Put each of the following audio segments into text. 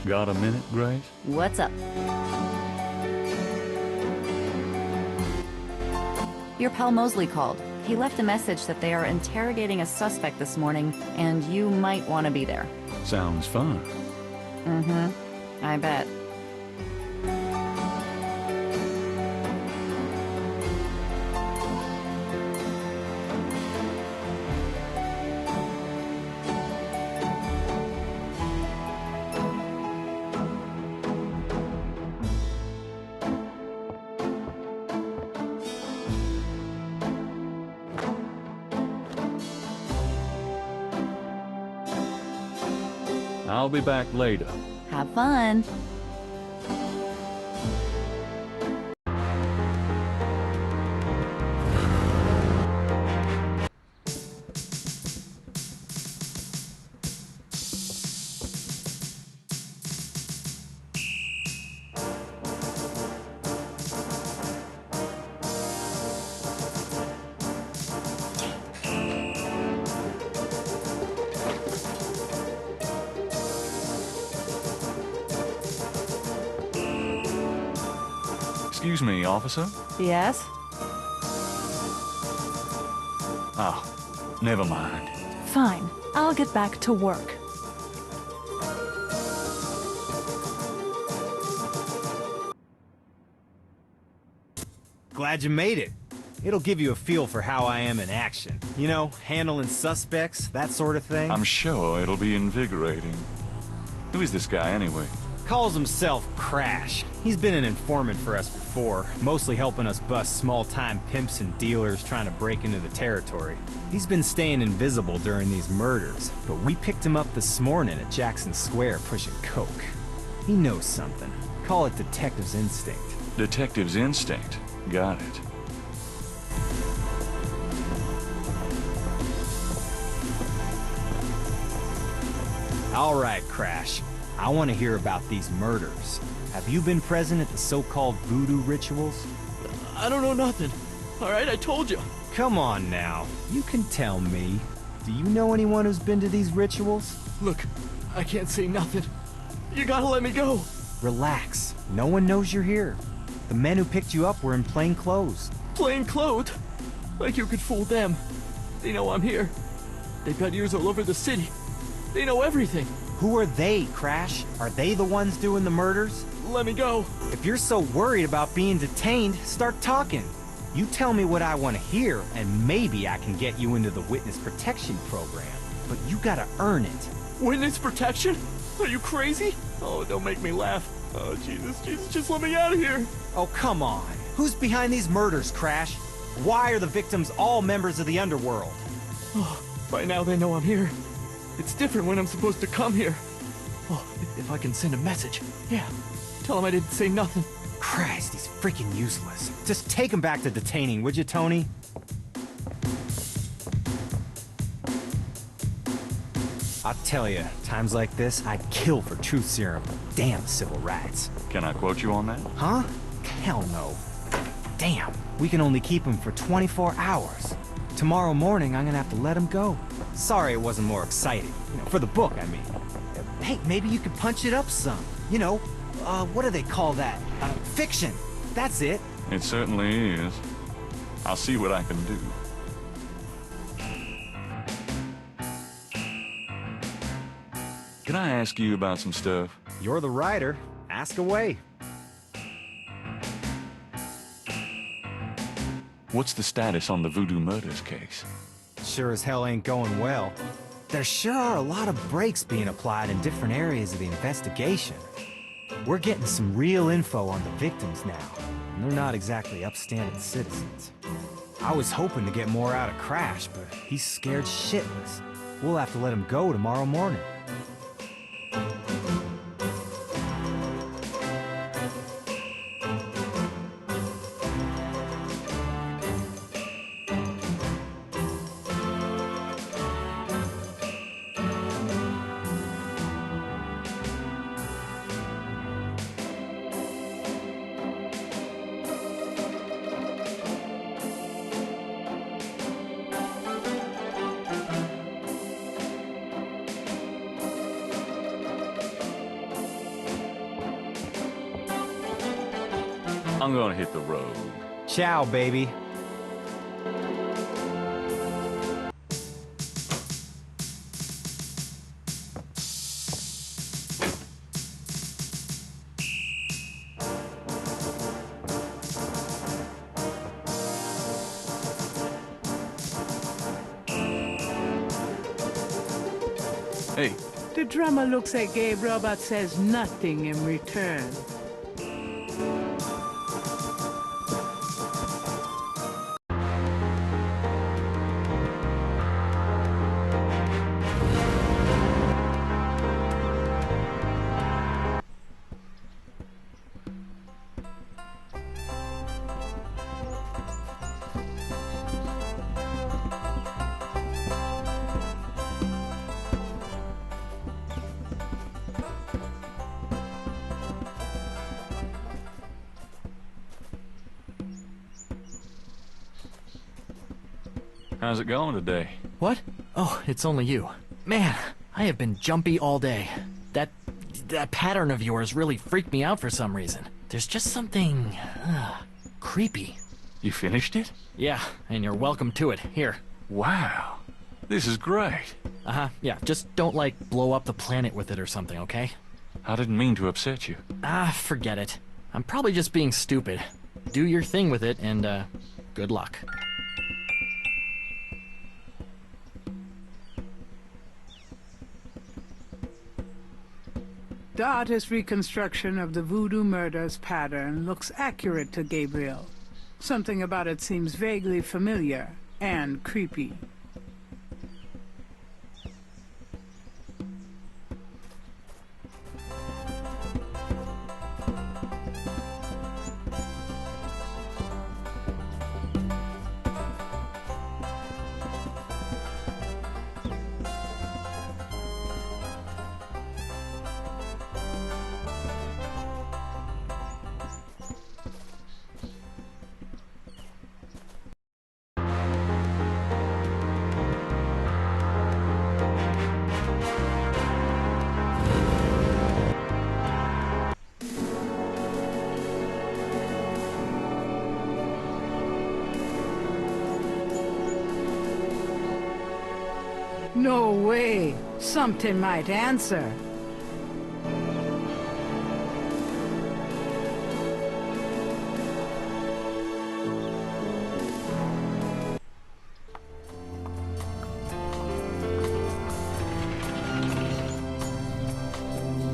Got a minute, Grace? What's up? Your pal Mosley called. He left a message that they are interrogating a suspect this morning, and you might want to be there. Sounds fun. Mm-hmm. I bet. I'll be back later. Have fun. Excuse me, officer? Yes? Oh, never mind. Fine. I'll get back to work. Glad you made it. It'll give you a feel for how I am in action. You know, handling suspects, that sort of thing. I'm sure it'll be invigorating. Who is this guy, anyway? Calls himself Crash. He's been an informant for us before, mostly helping us bust small-time pimps and dealers trying to break into the territory. He's been staying invisible during these murders, but we picked him up this morning at Jackson Square pushing coke. He knows something. Call it detective's instinct. Detective's instinct. Got it. All right, Crash. I want to hear about these murders. Have you been present at the so-called voodoo rituals? I don't know nothing. All right, I told you. Come on now. You can tell me. Do you know anyone who's been to these rituals? Look, I can't say nothing. You gotta let me go. Relax. No one knows you're here. The men who picked you up were in plain clothes. Plain clothed? Like you could fool them. They know I'm here. They've got ears all over the city. They know everything. Who are they, Crash? Are they the ones doing the murders? Let me go. If you're so worried about being detained, start talking. You tell me what I want to hear, and maybe I can get you into the witness protection program. But you gotta earn it. Witness protection? Are you crazy? Oh, don't make me laugh. Oh, Jesus, just let me out of here. Oh, come on. Who's behind these murders, Crash? Why are the victims all members of the underworld? Oh, by now they know I'm here. It's different when I'm supposed to come here. Oh, if I can send a message. Yeah, tell them I didn't say nothing. Christ, he's freaking useless. Just take him back to detaining, would you, Tony? I'll tell you, times like this, I'd kill for truth serum. Damn civil rights. Can I quote you on that? Huh? Hell no. Damn, we can only keep him for 24 hours. Tomorrow morning, I'm gonna have to let him go. Sorry it wasn't more exciting. You know, for the book, I mean. Hey, maybe you could punch it up some. You know, what do they call that? Fiction. That's it. It certainly is. I'll see what I can do. Can I ask you about some stuff? You're the writer. Ask away. What's the status on the voodoo murders case? Sure as hell ain't going well. There sure are a lot of breaks being applied in different areas of the investigation. We're getting some real info on the victims now, and they're not exactly upstanding citizens. I was hoping to get more out of Crash, but he's scared shitless. We'll have to let him go tomorrow morning. I'm gonna hit the road. Ciao, baby. Hey, The drummer looks at Gabriel but says nothing in return. how's it going today? What? Oh, it's only you. Man, I have been jumpy all day. That pattern of yours really freaked me out for some reason. There's just something creepy. You finished it? Yeah, and you're welcome to it. Here. Wow. This is great. Uh-huh, yeah, just don't, blow up the planet with it or something, okay? I didn't mean to upset you. Forget it. I'm probably just being stupid. Do your thing with it, and, good luck. The artist's reconstruction of the voodoo murders pattern looks accurate to Gabriel. Something about it seems vaguely familiar and creepy. No way! Something might answer.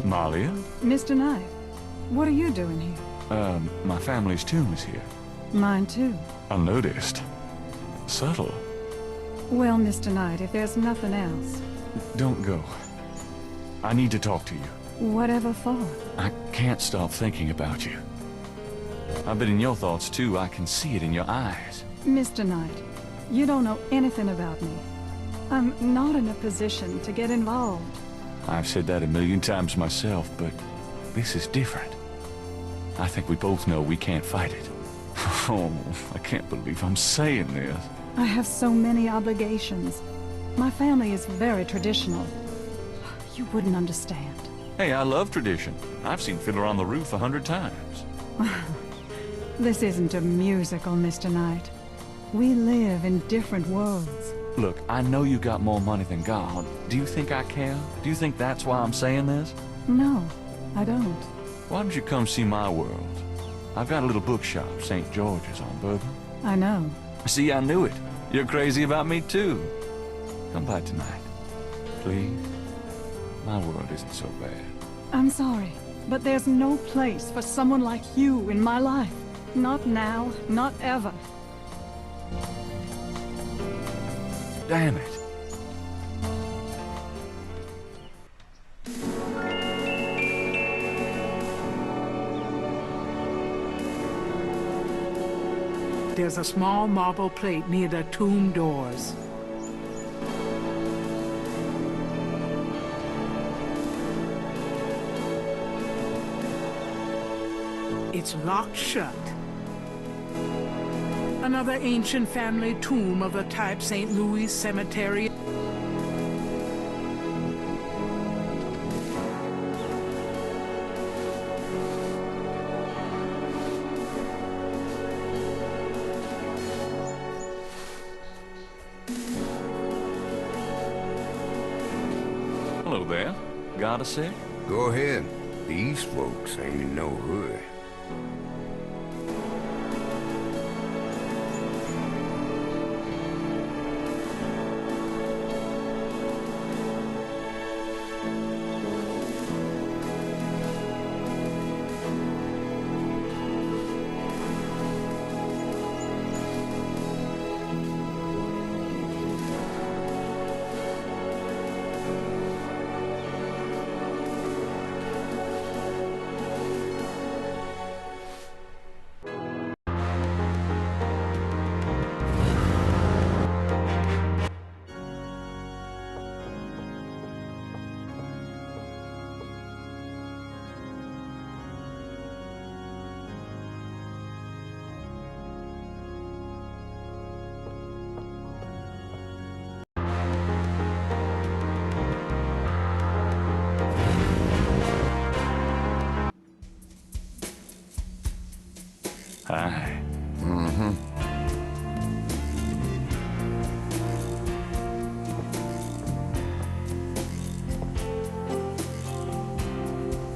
Malia? Mr. Knight, what are you doing here? My family's tomb is here. Mine too. Unnoticed. Subtle. Well, Mr. Knight, if there's nothing else, Don't go. I need to talk to you. whatever for? I can't stop thinking about you. I've been in your thoughts too. I can see it in your eyes. Mr. Knight, you don't know anything about me. I'm not in a position to get involved. I've said that a million times myself, but this is different. I think we both know we can't fight it. Oh, I can't believe I'm saying this. I have so many obligations. My family is very traditional. You wouldn't understand. Hey, I love tradition. I've seen Fiddler on the Roof 100 times. This isn't a musical, Mr. Knight. We live in different worlds. Look, I know you got more money than God. Do you think I care? Do you think that's why I'm saying this? No, I don't. Why don't you come see my world? I've got a little bookshop, St. George's on Bourbon. I know. See, I knew it. You're crazy about me, too. Come by tonight. Please. My world isn't so bad. I'm sorry, but there's no place for someone like you in my life. Not now, not ever. Damn it. There's a small marble plate near the tomb doors. It's locked shut. Another ancient family tomb of the type St. Louis Cemetery. Got a sec? Go ahead. These folks ain't in no hurry. Hi.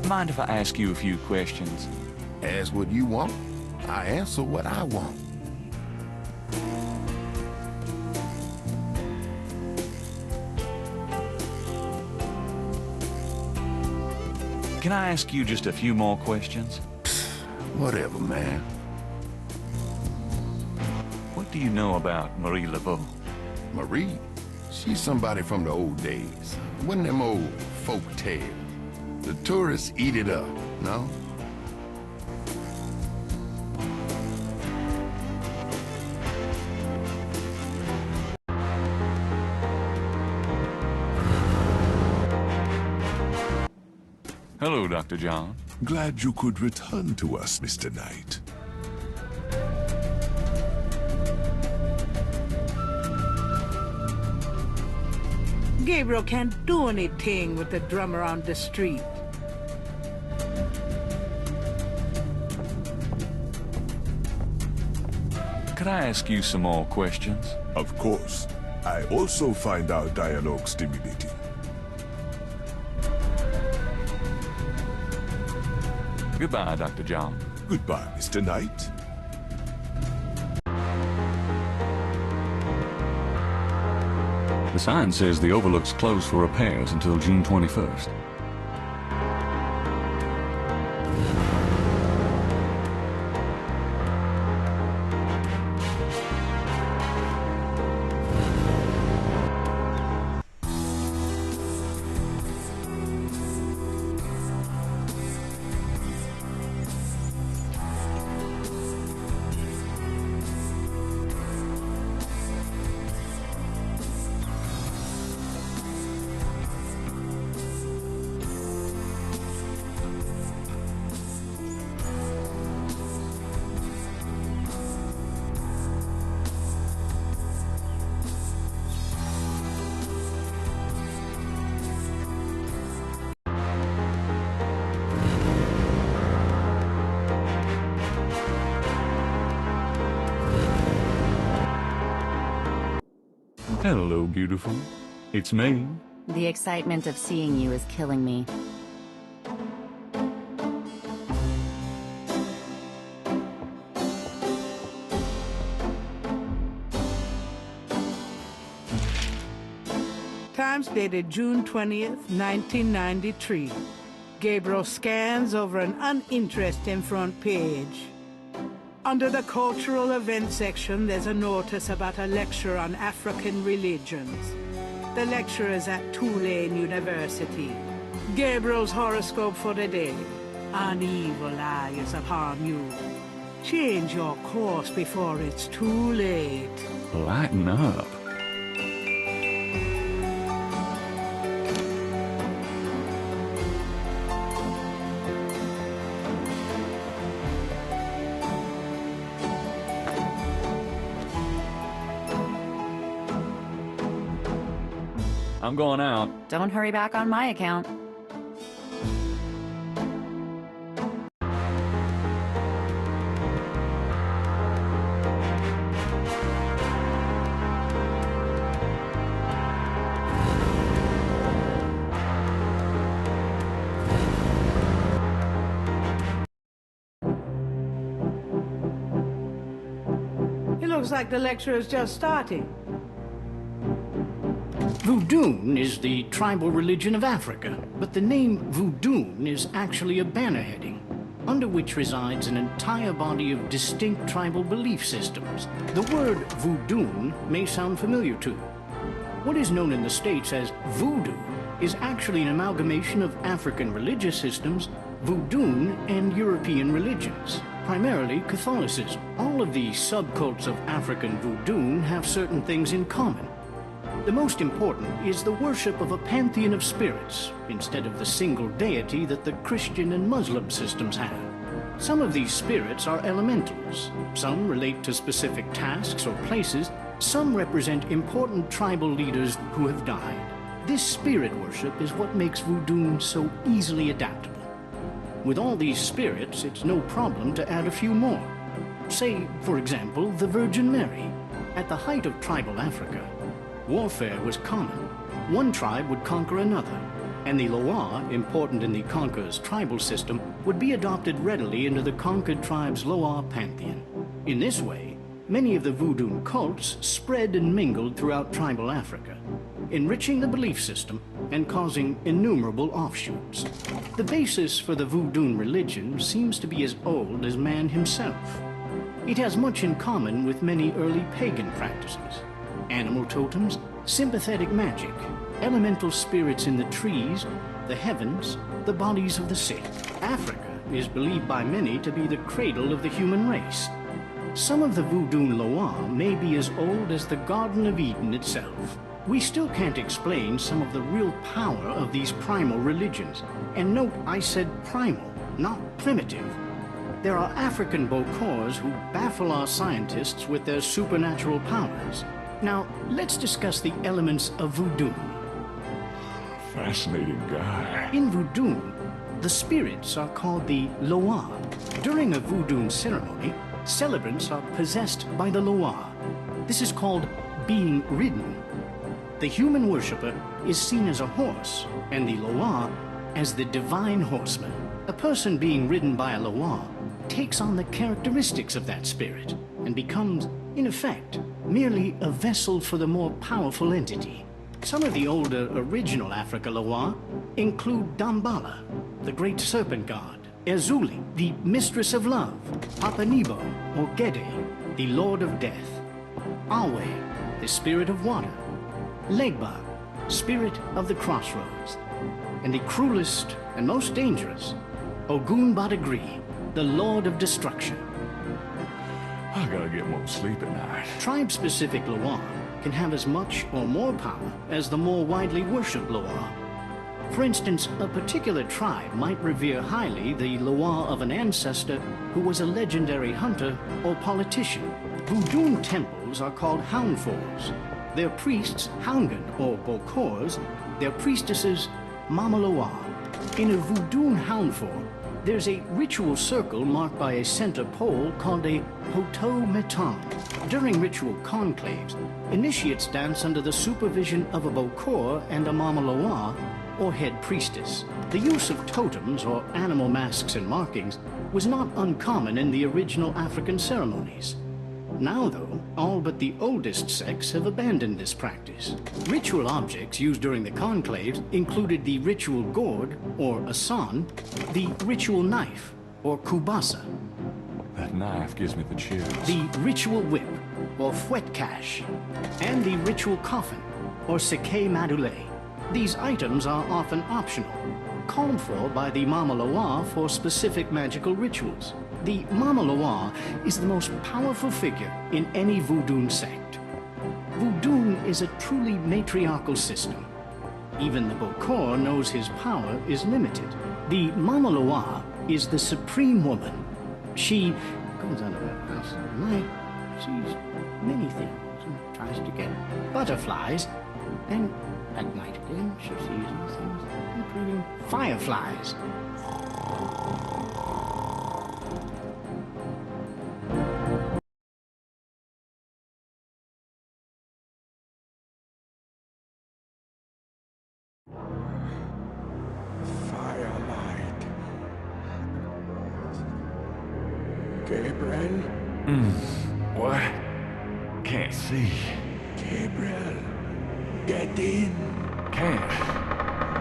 Mind if I ask you a few questions? Ask what you want. I answer what I want. Can I ask you just a few more questions? Whatever, man. What do you know about Marie Laveau? Marie, she's somebody from the old days. One of them old folk tales. The tourists eat it up, no? Hello, Dr. John. Glad you could return to us, Mr. Knight. Gabriel can't do anything with the drummer on the street. Could I ask you some more questions? Of course. I also find our dialogue stimulating. Goodbye, Dr. John. Goodbye, Mr. Knight. The sign says the Overlook's closed for repairs until June 21st. Hello, beautiful. It's me. The excitement of seeing you is killing me. Times dated June 20th, 1993. Gabriel scans over an uninteresting front page. Under the cultural events section, there's a notice about a lecture on African religions. The lecture is at Tulane University. Gabriel's horoscope for the day: an evil eye is upon you. Change your course before it's too late. Lighten up. I'm going out. Don't hurry back on my account. Looks like the lecture is just starting. Voodoo is the tribal religion of Africa, but the name Voodoo is actually a banner heading, under which resides an entire body of distinct tribal belief systems. The word voodoo may sound familiar to you. What is known in the States as voodoo is actually an amalgamation of African religious systems, voodoo, and European religions, primarily Catholicism. All of the subcults of African voodoo have certain things in common. The most important is the worship of a pantheon of spirits, instead of the single deity that the Christian and Muslim systems have. Some of these spirits are elementals, some relate to specific tasks or places, some represent important tribal leaders who have died. This spirit worship is what makes voodoo so easily adaptable. With all these spirits, it's no problem to add a few more. Say, for example, the Virgin Mary. At the height of tribal Africa, warfare was common. One tribe would conquer another, and the Loa, important in the conqueror's tribal system, would be adopted readily into the conquered tribe's Loa pantheon. In this way, many of the voodoo cults spread and mingled throughout tribal Africa, enriching the belief system and causing innumerable offshoots. The basis for the voodoo religion seems to be as old as man himself. It has much in common with many early pagan practices: animal totems, sympathetic magic, elemental spirits in the trees, the heavens, the bodies of the sick. Africa is believed by many to be the cradle of the human race. Some of the voodoo Loa may be as old as the Garden of Eden itself. We still can't explain some of the real power of these primal religions. And note, I said primal, not primitive. There are African Bokors who baffle our scientists with their supernatural powers. Now, let's discuss the elements of voodoo. Fascinating guy. In voodoo, the spirits are called the Loa. During a voodoo ceremony, celebrants are possessed by the Loa. This is called being ridden. The human worshipper is seen as a horse, and the Loa as the divine horseman. A person being ridden by a Loa takes on the characteristics of that spirit and becomes, in effect, merely a vessel for the more powerful entity. Some of the older original Africa Loa include Dambala, the great serpent god, Ezuli, the mistress of love, Papanibo, or Gede, the lord of death, Awe, the spirit of water, Legba, spirit of the crossroads, and the cruelest and most dangerous, Ogun Badagri, the lord of destruction. I gotta get more sleep at night. Tribe-specific Loa can have as much or more power as the more widely worshipped Loa. For instance, a particular tribe might revere highly the Loa of an ancestor who was a legendary hunter or politician. Voodoo temples are called houndfors. Their priests, Houngan or Bokors, their priestesses, Mama Loa. In a voodoo houndfor, there's a ritual circle marked by a center pole called a Poto Meton. During ritual conclaves, initiates dance under the supervision of a Bokor and a Mama Loa, or head priestess. The use of totems, or animal masks and markings, was not uncommon in the original African ceremonies. Now, though, all but the oldest sects have abandoned this practice. Ritual objects used during the conclaves included the ritual gourd, or asan, the ritual knife, or kubasa, That knife gives me the chills. the ritual whip, or fouetcache, and the ritual coffin, or seke madule. These items are often optional, called for by the Mama Loa for specific magical rituals. The Mama Loa is the most powerful figure in any voodoo sect. Voodoo is a truly matriarchal system. Even the Bokor knows his power is limited. The Mama Loa is the supreme woman. She goes out of her house at night, sees many things, and tries to get butterflies, and at night again she sees these things, including fireflies. Firelight. Gabriel? What? can't see. Gabriel, get in. Can't.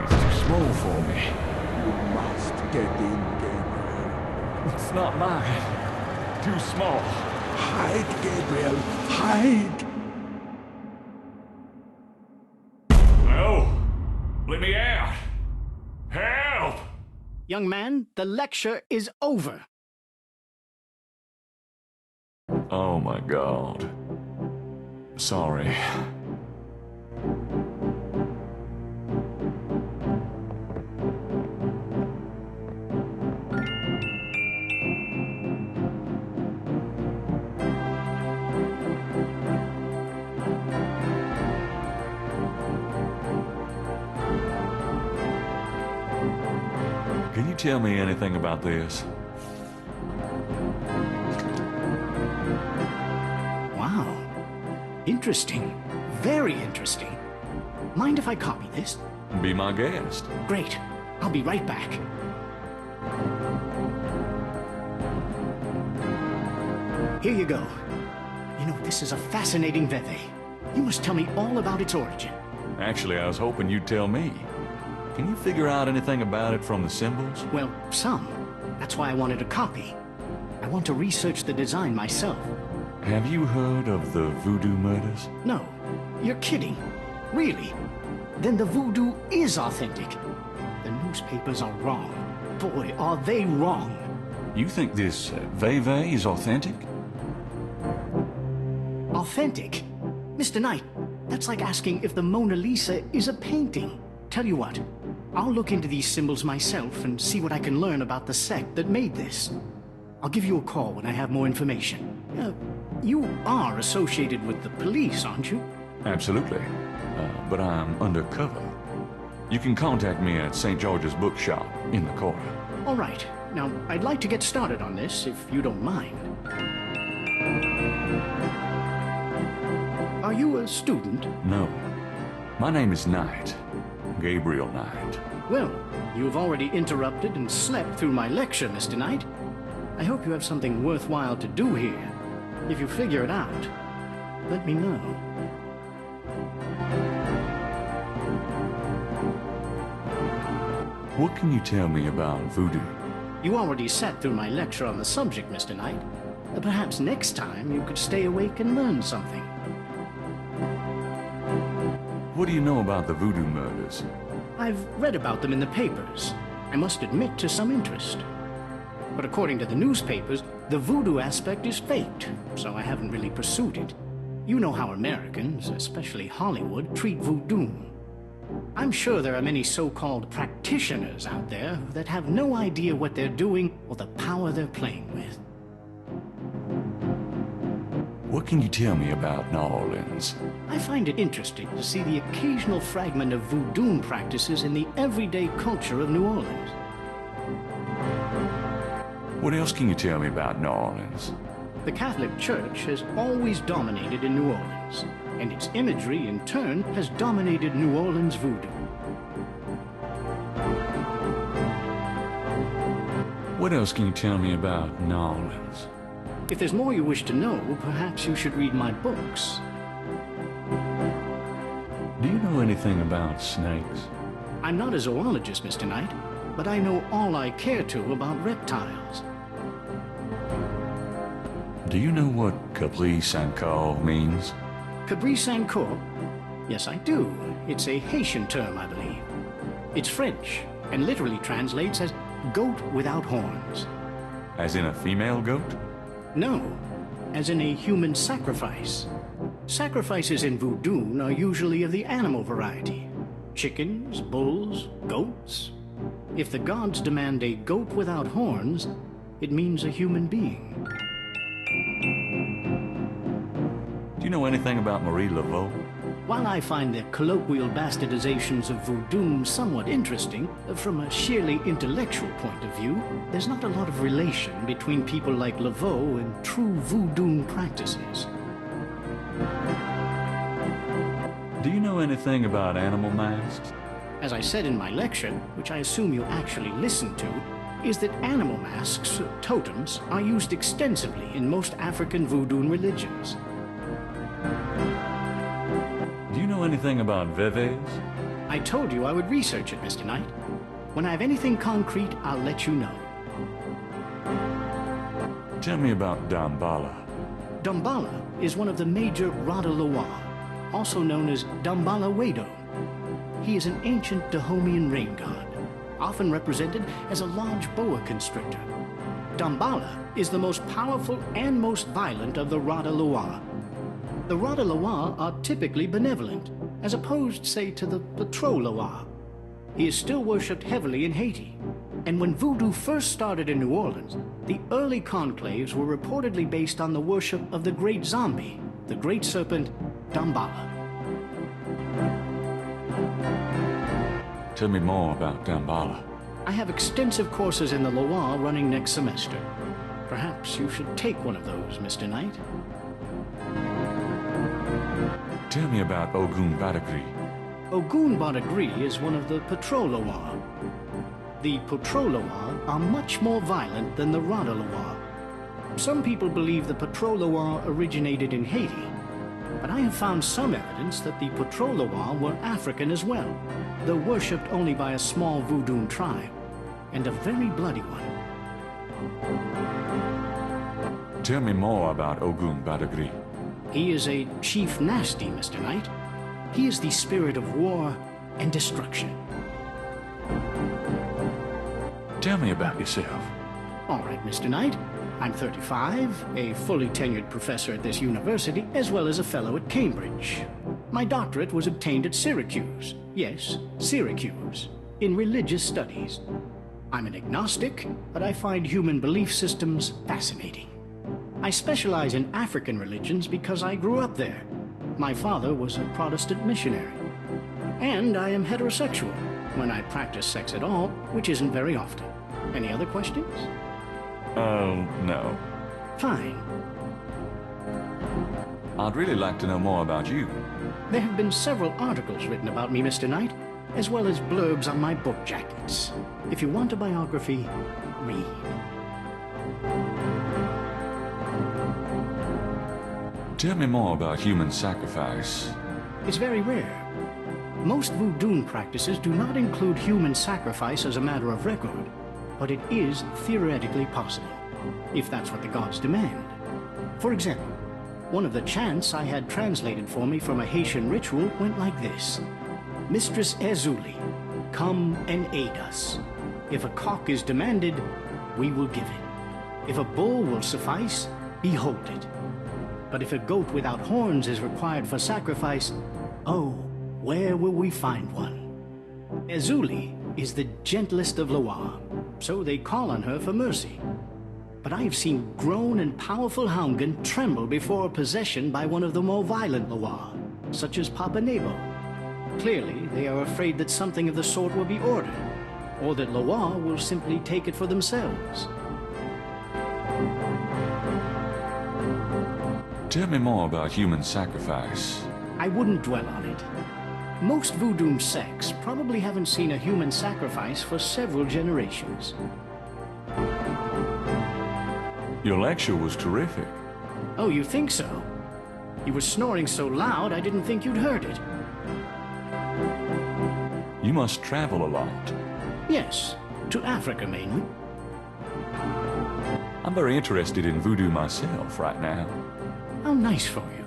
It's too small for me. You must get in, Gabriel. It's not mine. Too small. Hide, Gabriel, hide. No! Let me out! Help! Young man, the lecture is over. Oh my God. Sorry. Can you tell me anything about this? Wow. Interesting. Very interesting. Mind if I copy this? Be my guest. Great. I'll be right back. Here you go. You know, this is a fascinating veve. You must tell me all about its origin. Actually, I was hoping you'd tell me. Can you figure out anything about it from the symbols? Well, some. That's why I wanted a copy. I want to research the design myself. Have you heard of the voodoo murders? No. You're kidding. Really? Then the voodoo is authentic. The newspapers are wrong. Boy, are they wrong. You think this veve is authentic? Authentic? Mr. Knight, that's like asking if the Mona Lisa is a painting. Tell you what, I'll look into these symbols myself and see what I can learn about the sect that made this. I'll give you a call when I have more information. You are associated with the police, aren't you? Absolutely. But I'm undercover. You can contact me at St. George's Bookshop in the quarter. All right. Now, I'd like to get started on this, if you don't mind. Are you a student? No. My name is Knight. Gabriel Knight. Well, you've already interrupted and slept through my lecture, Mr. Knight. I hope you have something worthwhile to do here. If you figure it out, let me know. What can you tell me about voodoo? You already sat through my lecture on the subject, Mr. Knight. Perhaps next time you could stay awake and learn something. What do you know about the voodoo murders? I've read about them in the papers. I must admit to some interest. But according to the newspapers, the voodoo aspect is faked, so I haven't really pursued it. You know how Americans, especially Hollywood, treat voodoo. I'm sure there are many so-called practitioners out there that have no idea what they're doing or the power they're playing with. What can you tell me about New Orleans? I find it interesting to see the occasional fragment of voodoo practices in the everyday culture of New Orleans. What else can you tell me about New Orleans? The Catholic Church has always dominated in New Orleans, and its imagery, in turn, has dominated New Orleans voodoo. What else can you tell me about New Orleans? If there's more you wish to know, perhaps you should read my books. Do you know anything about snakes? I'm not a zoologist, Mr. Knight, but I know all I care to about reptiles. Do you know what Capri Saint-Corps means? Capri Saint-Corps? Yes, I do. It's a Haitian term, I believe. It's French, and literally translates as goat without horns. As in a female goat? No, as in a human sacrifice. Sacrifices in voodoo are usually of the animal variety. Chickens, bulls, goats. If the gods demand a goat without horns, it means a human being. Do you know anything about Marie Laveau? While I find the colloquial bastardizations of voodoo somewhat interesting, from a sheerly intellectual point of view, there's not a lot of relation between people like Laveau and true voodoo practices. Do you know anything about animal masks? As I said in my lecture, which I assume you actually listened to, is that animal masks, totems, are used extensively in most African voodoo religions. anything about Veves? I told you I would research it, Mr. Knight. When I have anything concrete, I'll let you know. Tell me about Damballa. Damballa is one of the major Rada Loa, also known as Damballa Wado. He is an ancient Dahomian rain god, often represented as a large boa constrictor. Damballa is the most powerful and most violent of the Rada Loa. The Rada Loa are typically benevolent, as opposed, say, to the Patro Loa. He is still worshipped heavily in Haiti, and when voodoo first started in New Orleans, the early conclaves were reportedly based on the worship of the great zombie, the great serpent Damballa. Tell me more about Damballa. I have extensive courses in the Loa running next semester. Perhaps you should take one of those, Mr. Knight. Tell me about Ogun Badagri. Ogun Badagri is one of the Patro Loa. The Patro Loa are much more violent than the Rada Loa. Some people believe the Patro Loa originated in Haiti, but I have found some evidence that the Patro Loa were African as well, though worshipped only by a small voodoo tribe, and a very bloody one. Tell me more about Ogun Badagri. He is a chief nasty, Mr. Knight. He is the spirit of war and destruction. Tell me about yourself. All right, Mr. Knight. I'm 35, a fully tenured professor at this university, as well as a fellow at Cambridge. My doctorate was obtained at Syracuse. Yes, Syracuse, in religious studies. I'm an agnostic, but I find human belief systems fascinating. I specialize in African religions because I grew up there. My father was a Protestant missionary. And I am heterosexual, when I practice sex at all, which isn't very often. Any other questions? No. Fine. I'd really like to know more about you. There have been several articles written about me, Mr. Knight, as well as blurbs on my book jackets. If you want a biography, read. Tell me more about human sacrifice. It's very rare. Most voodoo practices do not include human sacrifice as a matter of record, but it is theoretically possible, if that's what the gods demand. For example, one of the chants I had translated for me from a Haitian ritual went like this. Mistress Ezuli, come and aid us. If a cock is demanded, we will give it. If a bull will suffice, behold it. But if a goat without horns is required for sacrifice, oh, where will we find one? Ezuli is the gentlest of Loa, so they call on her for mercy. But I have seen grown and powerful Houngan tremble before possession by one of the more violent Loa, such as Papa Nebo. Clearly, they are afraid that something of the sort will be ordered, or that Loa will simply take it for themselves. Tell me more about human sacrifice. I wouldn't dwell on it. Most voodoo sects probably haven't seen a human sacrifice for several generations. Your lecture was terrific. Oh, you think so? You were snoring so loud I didn't think you'd heard it. You must travel a lot. Yes, to Africa mainly. I'm very interested in voodoo myself right now. How nice for you.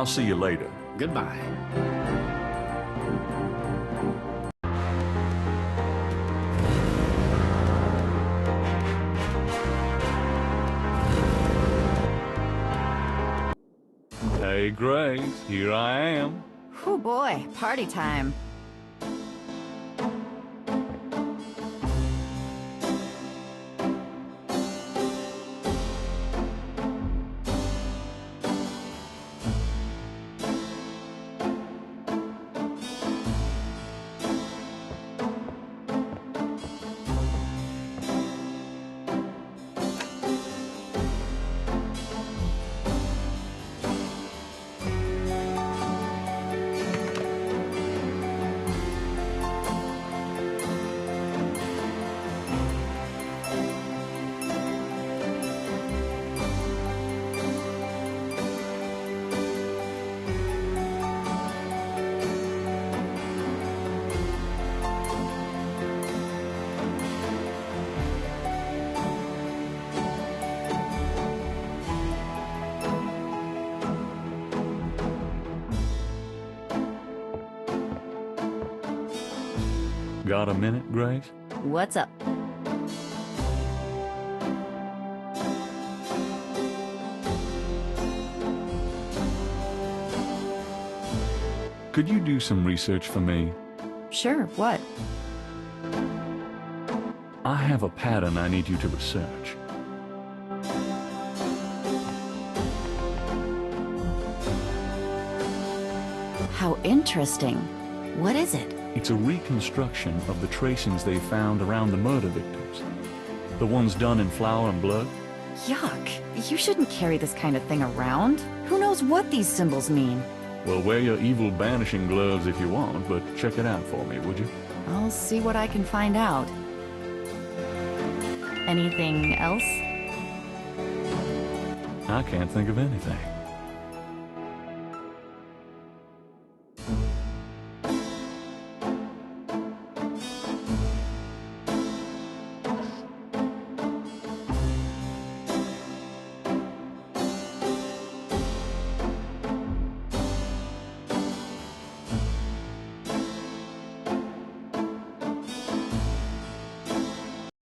I'll see you later. Goodbye. Hey, Grace, here I am. Oh boy, party time. Got a minute, Grace? What's up? Could you do some research for me? Sure, what? I have a pattern I need you to research. How interesting. What is it? It's a reconstruction of the tracings they found around the murder victims. The ones done in flour and blood. Yuck. You shouldn't carry this kind of thing around. Who knows what these symbols mean? Well, wear your evil banishing gloves if you want, but check it out for me, would you? I'll see what I can find out. Anything else? I can't think of anything.